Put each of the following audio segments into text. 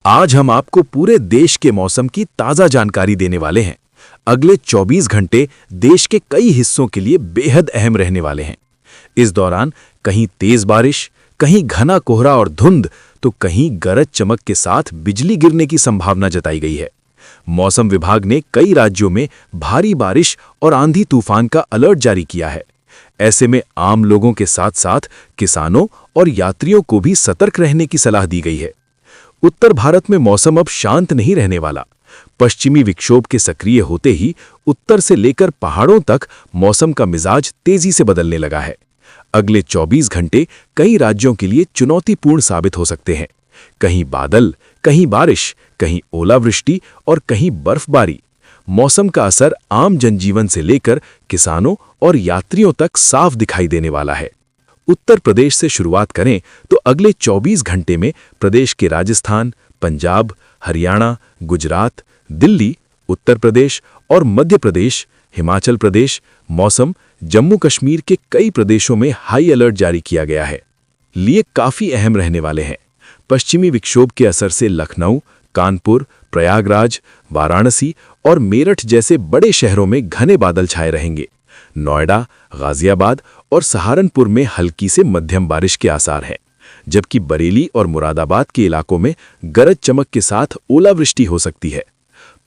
आज हम आपको पूरे देश के मौसम की ताज़ा जानकारी देने वाले हैं। अगले 24 घंटे देश के कई हिस्सों के लिए बेहद अहम रहने वाले हैं। इस दौरान कहीं तेज बारिश, कहीं घना कोहरा और धुंध, तो कहीं गरज चमक के साथ बिजली गिरने की संभावना जताई गई है। मौसम विभाग ने कई राज्यों में भारी बारिश और आंधी तूफान का अलर्ट जारी किया है। ऐसे में आम लोगों के साथ साथ किसानों और यात्रियों को भी सतर्क रहने की सलाह दी गई है। उत्तर भारत में मौसम अब शांत नहीं रहने वाला। पश्चिमी विक्षोभ के सक्रिय होते ही उत्तर से लेकर पहाड़ों तक मौसम का मिजाज तेजी से बदलने लगा है। अगले 24 घंटे कई राज्यों के लिए चुनौतीपूर्ण साबित हो सकते हैं। कहीं बादल, कहीं बारिश, कहीं ओलावृष्टि और कहीं बर्फबारी। मौसम का असर आम जनजीवन से लेकर किसानों और यात्रियों तक साफ दिखाई देने वाला है। उत्तर प्रदेश से शुरुआत करें तो अगले 24 घंटे में प्रदेश के राजस्थान, पंजाब, हरियाणा, गुजरात, दिल्ली, उत्तर प्रदेश और मध्य प्रदेश, हिमाचल प्रदेश, मौसम, जम्मू कश्मीर के कई प्रदेशों में हाई अलर्ट जारी किया गया है। लिए काफी अहम रहने वाले हैं। पश्चिमी विक्षोभ के असर से लखनऊ, कानपुर, प्रयागराज, वाराणसी और मेरठ जैसे बड़े शहरों में घने बादल छाए रहेंगे। नोएडा, गाजियाबाद और सहारनपुर में हल्की से मध्यम बारिश के आसार हैं, जबकि बरेली और मुरादाबाद के इलाकों में गरज चमक के साथ ओलावृष्टि हो सकती है।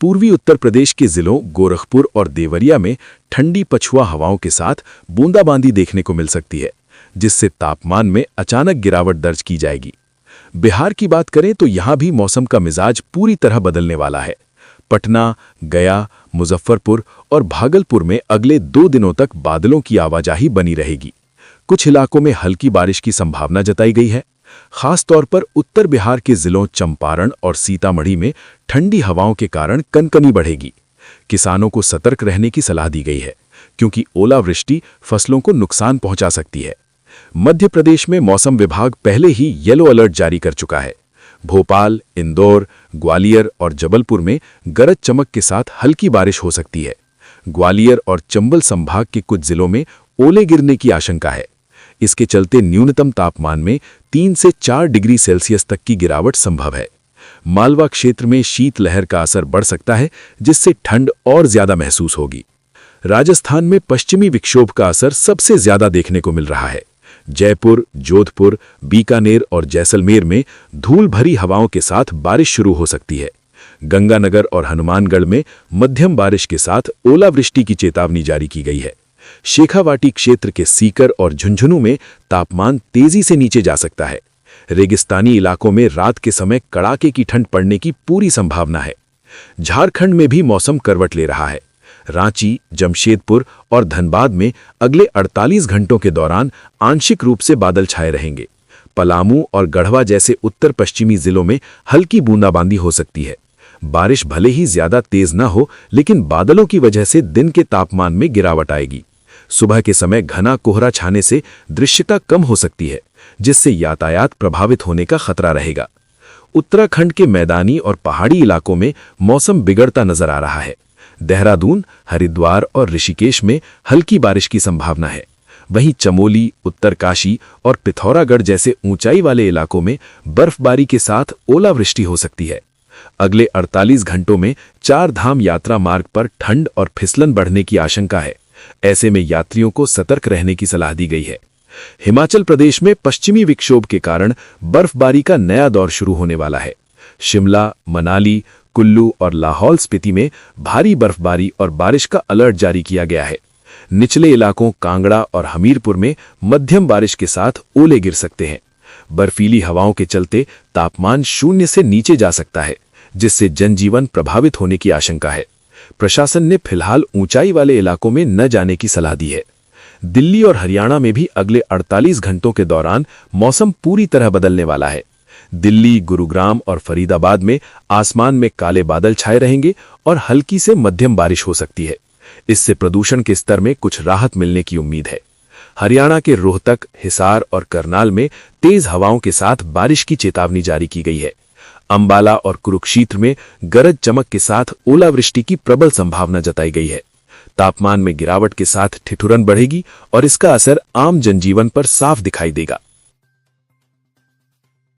पूर्वी उत्तर प्रदेश के जिलों गोरखपुर और देवरिया में ठंडी पछुआ हवाओं के साथ बूंदाबांदी देखने को मिल सकती है, जिससे तापमान में अचानक गिरावट दर्ज की जाएगी। बिहार की बात करें तो यहां भी मौसम का मिजाज पूरी तरह बदलने वाला है। पटना, गया, मुजफ्फरपुर और भागलपुर में अगले 2 दिनों तक बादलों की आवाजाही बनी रहेगी। कुछ इलाकों में हल्की बारिश की संभावना जताई गई है। खास तौर पर उत्तर बिहार के जिलों चंपारण और सीतामढ़ी में ठंडी हवाओं के कारण कनकनी बढ़ेगी। किसानों को सतर्क रहने की सलाह दी गई है, क्योंकि ओलावृष्टि फसलों को नुकसान पहुंचा सकती है। मध्य प्रदेश में मौसम विभाग पहले ही येलो अलर्ट जारी कर चुका है। भोपाल, इंदौर, ग्वालियर और जबलपुर में गरज चमक के साथ हल्की बारिश हो सकती है। ग्वालियर और चंबल संभाग के कुछ जिलों में ओले गिरने की आशंका है। इसके चलते न्यूनतम तापमान में 3 से 4 डिग्री सेल्सियस तक की गिरावट संभव है। मालवा क्षेत्र में शीतलहर का असर बढ़ सकता है, जिससे ठंड और ज्यादा महसूस होगी। राजस्थान में पश्चिमी विक्षोभ का असर सबसे ज्यादा देखने को मिल रहा है। जयपुर, जोधपुर, बीकानेर और जैसलमेर में धूल भरी हवाओं के साथ बारिश शुरू हो सकती है। गंगानगर और हनुमानगढ़ में मध्यम बारिश के साथ ओलावृष्टि की चेतावनी जारी की गई है। शेखावाटी क्षेत्र के सीकर और झुंझुनू में तापमान तेजी से नीचे जा सकता है। रेगिस्तानी इलाकों में रात के समय कड़ाके की ठंड पड़ने की पूरी संभावना है। झारखंड में भी मौसम करवट ले रहा है। रांची, जमशेदपुर और धनबाद में अगले 48 घंटों के दौरान आंशिक रूप से बादल छाए रहेंगे। पलामू और गढ़वा जैसे उत्तर पश्चिमी जिलों में हल्की बूंदाबांदी हो सकती है। बारिश भले ही ज्यादा तेज न हो, लेकिन बादलों की वजह से दिन के तापमान में गिरावट आएगी। सुबह के समय घना कोहरा छाने से दृश्यता कम हो सकती है, जिससे यातायात प्रभावित होने का खतरा रहेगा। उत्तराखंड के मैदानी और पहाड़ी इलाकों में मौसम बिगड़ता नजर आ रहा है। देहरादून, हरिद्वार और ऋषिकेश में हल्की बारिश की संभावना है। वहीं चमोली, उत्तरकाशी और पिथौरागढ़ जैसे ऊंचाई वाले इलाकों में बर्फबारी के साथ ओलावृष्टि हो सकती है। अगले 48 घंटों में 4 धाम यात्रा मार्ग पर ठंड और फिसलन बढ़ने की आशंका है। ऐसे में यात्रियों को सतर्क रहने की सलाह दी गई है। हिमाचल प्रदेश में पश्चिमी विक्षोभ के कारण बर्फबारी का नया दौर शुरू होने वाला है। शिमला, मनाली, कुल्लू और लाहौल स्पीति में भारी बर्फबारी और बारिश का अलर्ट जारी किया गया है। निचले इलाकों कांगड़ा और हमीरपुर में मध्यम बारिश के साथ ओले गिर सकते हैं। बर्फीली हवाओं के चलते तापमान 0 से नीचे जा सकता है, जिससे जनजीवन प्रभावित होने की आशंका है। प्रशासन ने फिलहाल ऊंचाई वाले इलाकों में न जाने की सलाह दी है। दिल्ली और हरियाणा में भी अगले 48 घंटों के दौरान मौसम पूरी तरह बदलने वाला है। दिल्ली, गुरुग्राम और फरीदाबाद में आसमान में काले बादल छाए रहेंगे और हल्की से मध्यम बारिश हो सकती है। इससे प्रदूषण के स्तर में कुछ राहत मिलने की उम्मीद है। हरियाणा के रोहतक, हिसार और करनाल में तेज हवाओं के साथ बारिश की चेतावनी जारी की गई है। अंबाला और कुरुक्षेत्र में गरज चमक के साथ ओलावृष्टि की प्रबल संभावना जताई गई है। तापमान में गिरावट के साथ ठिठुरन बढ़ेगी और इसका असर आम जनजीवन पर साफ दिखाई देगा।